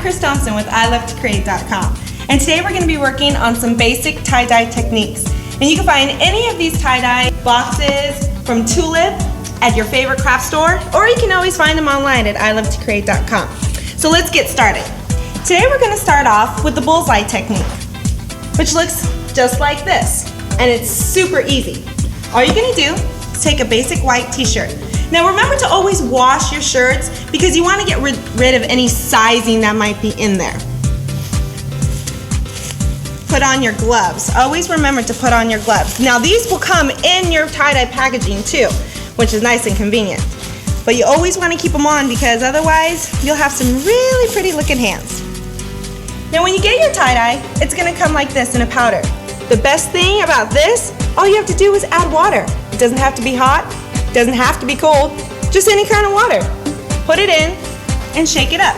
Chris Thompson with ilovetoCreate.com, and today we're going to be working on some basic tie-dye techniques. And you can find any of these tie-dye boxes from Tulip at your favorite craft store, or you can always find them online at ilovetoCreate.com. So let's get started. Today we're going to start off with the bullseye technique, which looks just like this, and it's super easy. All you're going to do is take a basic white t-shirt. Now remember to always wash your shirts because you want to get rid of any sizing that might be in there. Put on your gloves. Always remember to put on your gloves. Now these will come in your tie-dye packaging too, which is nice and convenient. But you always want to keep them on because otherwise you'll have some really pretty looking hands. Now when you get your tie-dye, it's going to come like this in a powder. The best thing about this, all you have to do is add water. It doesn't have to be hot. Doesn't have to be cold, just any kind of water. Put it in and shake it up.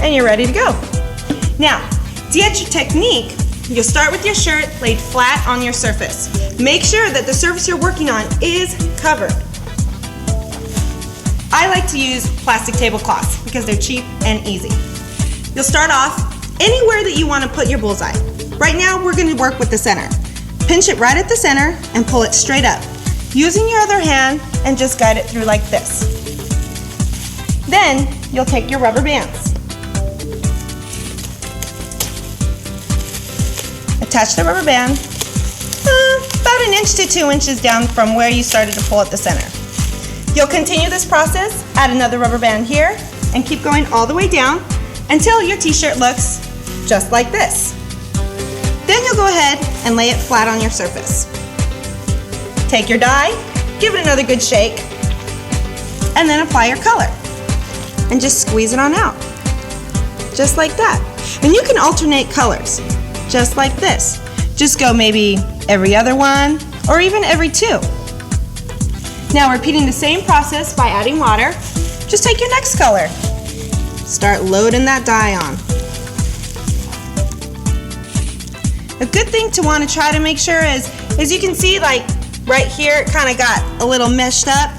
And you're ready to go. Now, to get your technique, you'll start with your shirt laid flat on your surface. Make sure that the surface you're working on is covered. I like to use plastic tablecloths because they're cheap and easy. You'll start off anywhere that you want to put your bullseye. Right now, we're going to work with the center. Pinch it right at the center and pull it straight up. Using your other hand and just guide it through like this. Then you'll take your rubber bands. Attach the rubber band about 1 inch to 2 inches down from where you started to pull at the center. You'll continue this process, add another rubber band here, and keep going all the way down until your t-shirt looks just like this. Then you'll go ahead and lay it flat on your surface. Take your dye, give it another good shake, and then apply your color. And just squeeze it on out. Just like that. And you can alternate colors, just like this. Just go maybe every other one, or even every two. Now repeating the same process by adding water, just take your next color. Start loading that dye on. A good thing to want to try to make sure is you can see like right here it kind of got a little meshed up.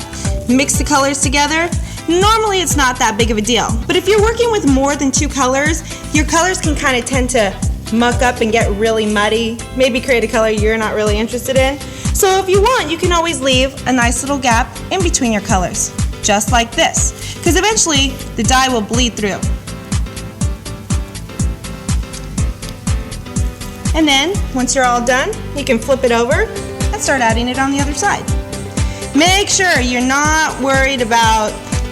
Mix the colors together. Normally it's not that big of a deal, but if you're working with more than 2 colors, your colors can kind of tend to muck up and get really muddy. Maybe create a color you're not really interested in. So if you want, you can always leave a nice little gap in between your colors, just like this, because eventually the dye will bleed through. And then, once you're all done, you can flip it over and start adding it on the other side. Make sure you're not worried about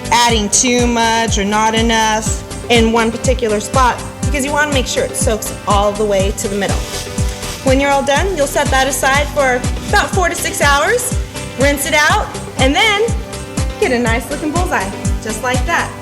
adding too much or not enough in one particular spot because you want to make sure it soaks all the way to the middle. When you're all done, you'll set that aside for about 4 to 6 hours, rinse it out, and then get a nice looking bullseye, just like that.